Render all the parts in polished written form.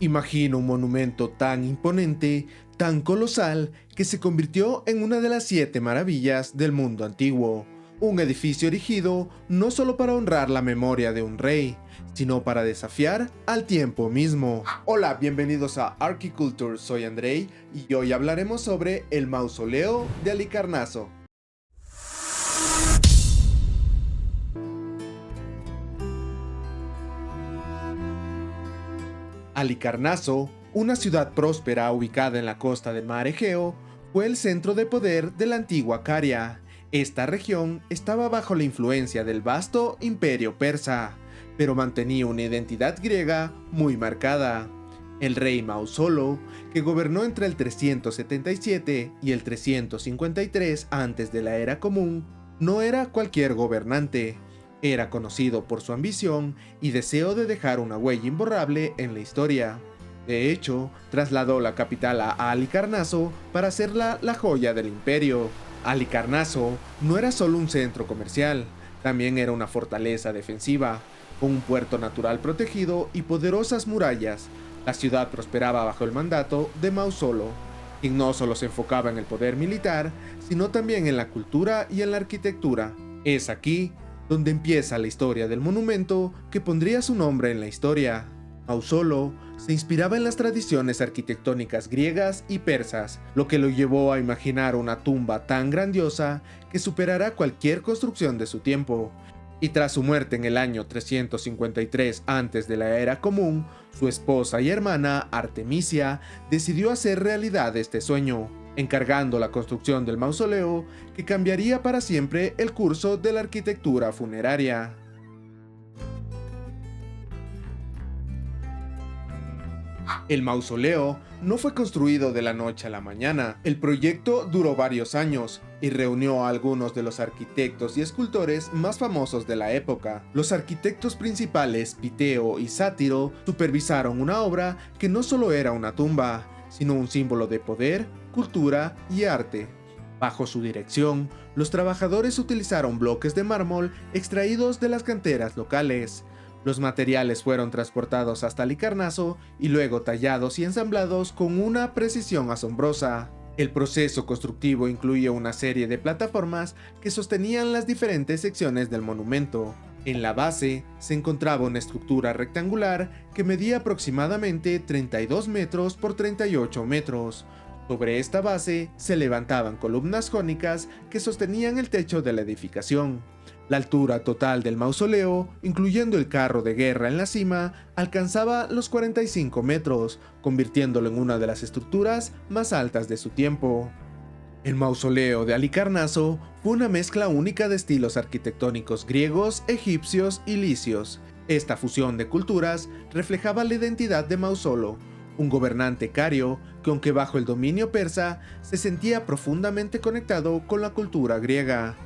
Imagina un monumento tan imponente, tan colosal, que se convirtió en una de las 7 maravillas del mundo antiguo. Un edificio erigido no solo para honrar la memoria de un rey, sino para desafiar al tiempo mismo. Hola, bienvenidos a Archiculture, soy Andrei y hoy hablaremos sobre el mausoleo de Halicarnaso. Halicarnaso, una ciudad próspera ubicada en la costa del mar Egeo, fue el centro de poder de la antigua Caria. Esta región estaba bajo la influencia del vasto imperio persa, pero mantenía una identidad griega muy marcada. El rey Mausolo, que gobernó entre el 377 y el 353 antes de la Era Común, no era cualquier gobernante. Era conocido por su ambición y deseo de dejar una huella imborrable en la historia. De hecho, trasladó la capital a Halicarnaso para hacerla la joya del imperio. Halicarnaso no era solo un centro comercial, también era una fortaleza defensiva, con un puerto natural protegido y poderosas murallas. La ciudad prosperaba bajo el mandato de Mausolo, quien no solo se enfocaba en el poder militar, sino también en la cultura y en la arquitectura. Es aquí donde empieza la historia del monumento que pondría su nombre en la historia. Mausolo se inspiraba en las tradiciones arquitectónicas griegas y persas, lo que lo llevó a imaginar una tumba tan grandiosa que superará cualquier construcción de su tiempo. Y tras su muerte en el año 353 antes de la Era Común, su esposa y hermana Artemisia decidió hacer realidad este sueño, encargando la construcción del mausoleo que cambiaría para siempre el curso de la arquitectura funeraria. El mausoleo no fue construido de la noche a la mañana. El proyecto duró varios años y reunió a algunos de los arquitectos y escultores más famosos de la época. Los arquitectos principales, Piteo y Sátiro, supervisaron una obra que no solo era una tumba, sino un símbolo de poder, cultura y arte. Bajo su dirección, los trabajadores utilizaron bloques de mármol extraídos de las canteras locales. Los materiales fueron transportados hasta Halicarnaso y luego tallados y ensamblados con una precisión asombrosa. El proceso constructivo incluía una serie de plataformas que sostenían las diferentes secciones del monumento. En la base se encontraba una estructura rectangular que medía aproximadamente 32 metros por 38 metros. Sobre esta base se levantaban columnas jónicas que sostenían el techo de la edificación. La altura total del mausoleo, incluyendo el carro de guerra en la cima, alcanzaba los 45 metros, convirtiéndolo en una de las estructuras más altas de su tiempo. El mausoleo de Halicarnaso fue una mezcla única de estilos arquitectónicos griegos, egipcios y licios. Esta fusión de culturas reflejaba la identidad de Mausolo, un gobernante cario que, aunque bajo el dominio persa, se sentía profundamente conectado con la cultura griega.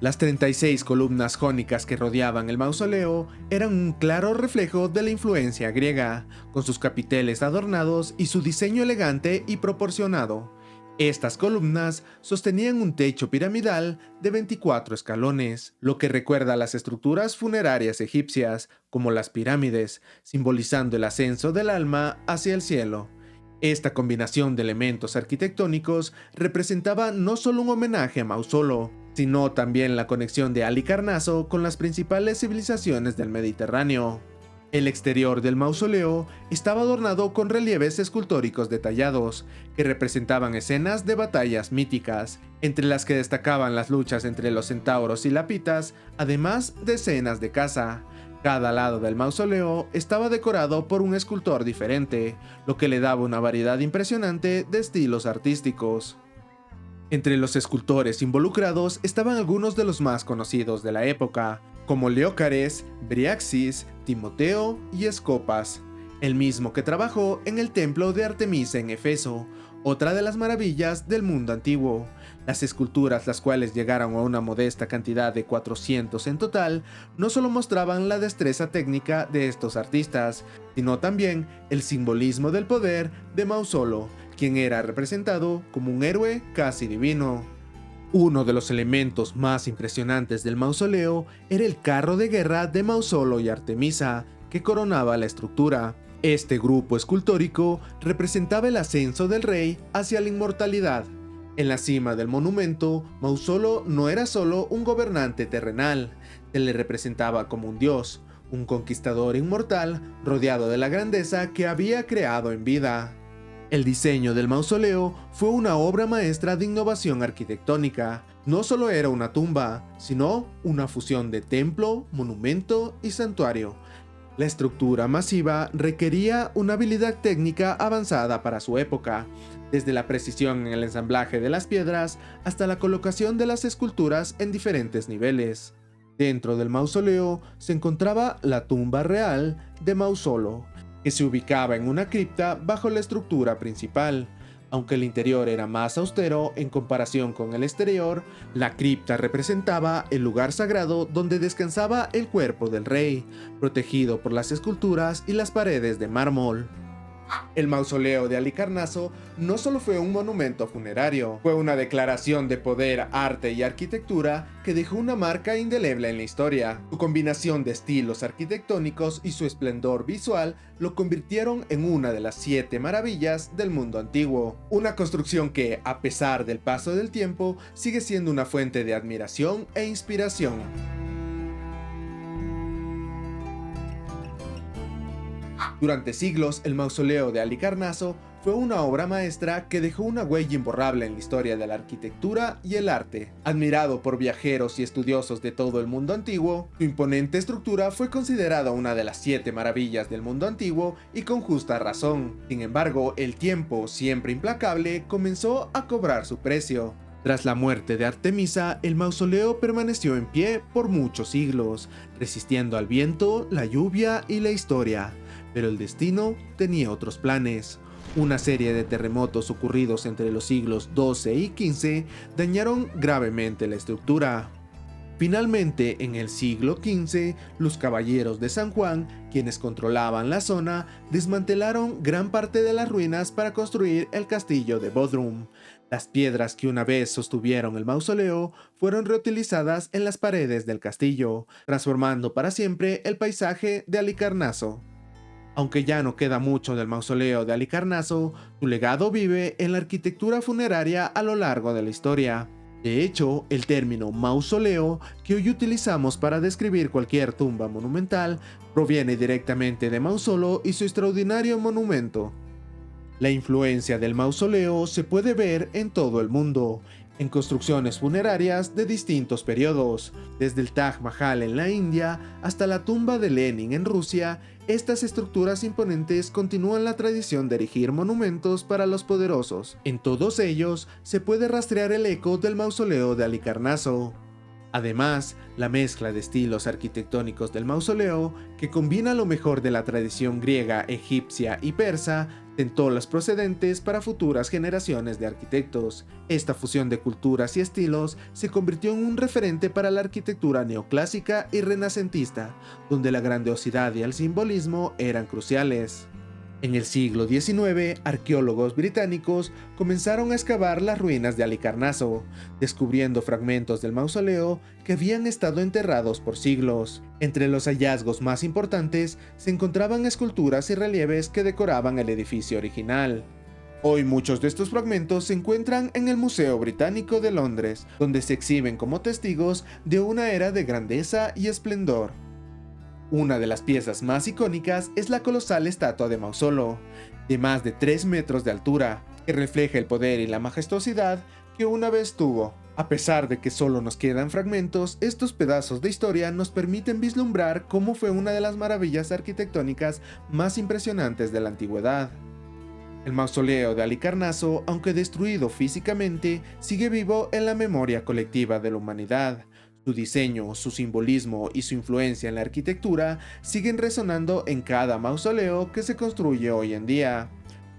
Las 36 columnas jónicas que rodeaban el mausoleo eran un claro reflejo de la influencia griega, con sus capiteles adornados y su diseño elegante y proporcionado. Estas columnas sostenían un techo piramidal de 24 escalones, lo que recuerda a las estructuras funerarias egipcias, como las pirámides, simbolizando el ascenso del alma hacia el cielo. Esta combinación de elementos arquitectónicos representaba no solo un homenaje a Mausolo, sino también la conexión de Halicarnaso con las principales civilizaciones del Mediterráneo. El exterior del mausoleo estaba adornado con relieves escultóricos detallados, que representaban escenas de batallas míticas, entre las que destacaban las luchas entre los centauros y lapitas, además de escenas de caza. Cada lado del mausoleo estaba decorado por un escultor diferente, lo que le daba una variedad impresionante de estilos artísticos. Entre los escultores involucrados estaban algunos de los más conocidos de la época, como Leócares, Briaxis, Timoteo y Escopas, el mismo que trabajó en el templo de Artemisa en Efeso, otra de las maravillas del mundo antiguo. Las esculturas, las cuales llegaron a una modesta cantidad de 400 en total, no solo mostraban la destreza técnica de estos artistas, sino también el simbolismo del poder de Mausolo, quien era representado como un héroe casi divino. Uno de los elementos más impresionantes del mausoleo era el carro de guerra de Mausolo y Artemisa, que coronaba la estructura. Este grupo escultórico representaba el ascenso del rey hacia la inmortalidad. En la cima del monumento, Mausolo no era solo un gobernante terrenal, se le representaba como un dios, un conquistador inmortal rodeado de la grandeza que había creado en vida. El diseño del mausoleo fue una obra maestra de innovación arquitectónica. No solo era una tumba, sino una fusión de templo, monumento y santuario. La estructura masiva requería una habilidad técnica avanzada para su época, desde la precisión en el ensamblaje de las piedras hasta la colocación de las esculturas en diferentes niveles. Dentro del mausoleo se encontraba la tumba real de Mausolo, que se ubicaba en una cripta bajo la estructura principal. Aunque el interior era más austero en comparación con el exterior, la cripta representaba el lugar sagrado donde descansaba el cuerpo del rey, protegido por las esculturas y las paredes de mármol. El mausoleo de Halicarnaso no solo fue un monumento funerario, fue una declaración de poder, arte y arquitectura que dejó una marca indeleble en la historia. Su combinación de estilos arquitectónicos y su esplendor visual lo convirtieron en una de las 7 maravillas del mundo antiguo. Una construcción que, a pesar del paso del tiempo, sigue siendo una fuente de admiración e inspiración. Durante siglos, el mausoleo de Halicarnaso fue una obra maestra que dejó una huella imborrable en la historia de la arquitectura y el arte. Admirado por viajeros y estudiosos de todo el mundo antiguo, su imponente estructura fue considerada una de las 7 maravillas del mundo antiguo y con justa razón. Sin embargo, el tiempo, siempre implacable, comenzó a cobrar su precio. Tras la muerte de Artemisa, el mausoleo permaneció en pie por muchos siglos, resistiendo al viento, la lluvia y la historia. Pero el destino tenía otros planes. Una serie de terremotos ocurridos entre los siglos XII y XV dañaron gravemente la estructura. Finalmente, en el siglo XV, los caballeros de San Juan, quienes controlaban la zona, desmantelaron gran parte de las ruinas para construir el castillo de Bodrum. Las piedras que una vez sostuvieron el mausoleo fueron reutilizadas en las paredes del castillo, transformando para siempre el paisaje de Halicarnaso. Aunque ya no queda mucho del mausoleo de Halicarnaso, su legado vive en la arquitectura funeraria a lo largo de la historia. De hecho, el término mausoleo, que hoy utilizamos para describir cualquier tumba monumental, proviene directamente de Mausolo y su extraordinario monumento. La influencia del mausoleo se puede ver en todo el mundo, en construcciones funerarias de distintos periodos, desde el Taj Mahal en la India hasta la tumba de Lenin en Rusia. Estas estructuras imponentes continúan la tradición de erigir monumentos para los poderosos. En todos ellos se puede rastrear el eco del mausoleo de Halicarnaso. Además, la mezcla de estilos arquitectónicos del mausoleo, que combina lo mejor de la tradición griega, egipcia y persa, sentó los precedentes para futuras generaciones de arquitectos. Esta fusión de culturas y estilos se convirtió en un referente para la arquitectura neoclásica y renacentista, donde la grandiosidad y el simbolismo eran cruciales. En el siglo XIX, arqueólogos británicos comenzaron a excavar las ruinas de Halicarnaso, descubriendo fragmentos del mausoleo que habían estado enterrados por siglos. Entre los hallazgos más importantes se encontraban esculturas y relieves que decoraban el edificio original. Hoy muchos de estos fragmentos se encuentran en el Museo Británico de Londres, donde se exhiben como testigos de una era de grandeza y esplendor. Una de las piezas más icónicas es la colosal estatua de Mausolo, de más de 3 metros de altura, que refleja el poder y la majestuosidad que una vez tuvo. A pesar de que solo nos quedan fragmentos, estos pedazos de historia nos permiten vislumbrar cómo fue una de las maravillas arquitectónicas más impresionantes de la antigüedad. El mausoleo de Halicarnaso, aunque destruido físicamente, sigue vivo en la memoria colectiva de la humanidad. Su diseño, su simbolismo y su influencia en la arquitectura siguen resonando en cada mausoleo que se construye hoy en día.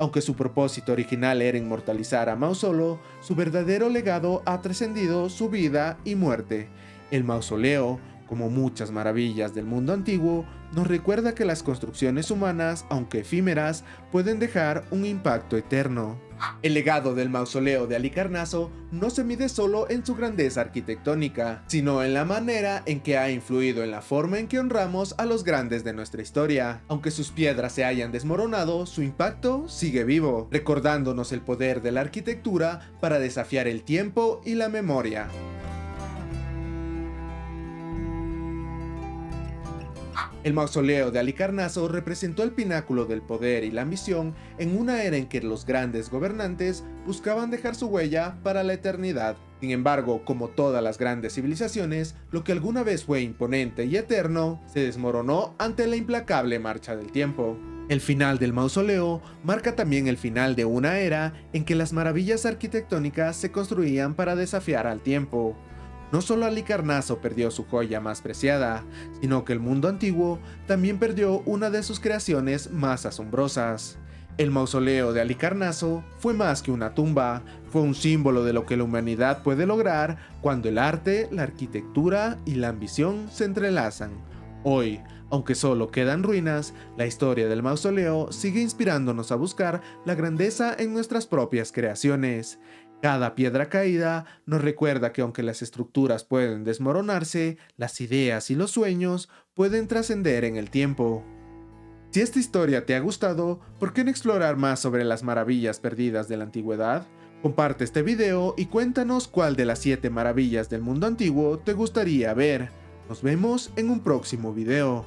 Aunque su propósito original era inmortalizar a Mausolo, su verdadero legado ha trascendido su vida y muerte. El mausoleo, como muchas maravillas del mundo antiguo, nos recuerda que las construcciones humanas, aunque efímeras, pueden dejar un impacto eterno. El legado del mausoleo de Halicarnaso no se mide solo en su grandeza arquitectónica, sino en la manera en que ha influido en la forma en que honramos a los grandes de nuestra historia. Aunque sus piedras se hayan desmoronado, su impacto sigue vivo, recordándonos el poder de la arquitectura para desafiar el tiempo y la memoria. El mausoleo de Halicarnaso representó el pináculo del poder y la ambición en una era en que los grandes gobernantes buscaban dejar su huella para la eternidad. Sin embargo, como todas las grandes civilizaciones, lo que alguna vez fue imponente y eterno se desmoronó ante la implacable marcha del tiempo. El final del mausoleo marca también el final de una era en que las maravillas arquitectónicas se construían para desafiar al tiempo. No solo Halicarnaso perdió su joya más preciada, sino que el mundo antiguo también perdió una de sus creaciones más asombrosas. El mausoleo de Halicarnaso fue más que una tumba, fue un símbolo de lo que la humanidad puede lograr cuando el arte, la arquitectura y la ambición se entrelazan. Hoy, aunque solo quedan ruinas, la historia del mausoleo sigue inspirándonos a buscar la grandeza en nuestras propias creaciones. Cada piedra caída nos recuerda que aunque las estructuras pueden desmoronarse, las ideas y los sueños pueden trascender en el tiempo. Si esta historia te ha gustado, ¿por qué no explorar más sobre las maravillas perdidas de la antigüedad? Comparte este video y cuéntanos cuál de las 7 maravillas del mundo antiguo te gustaría ver. Nos vemos en un próximo video.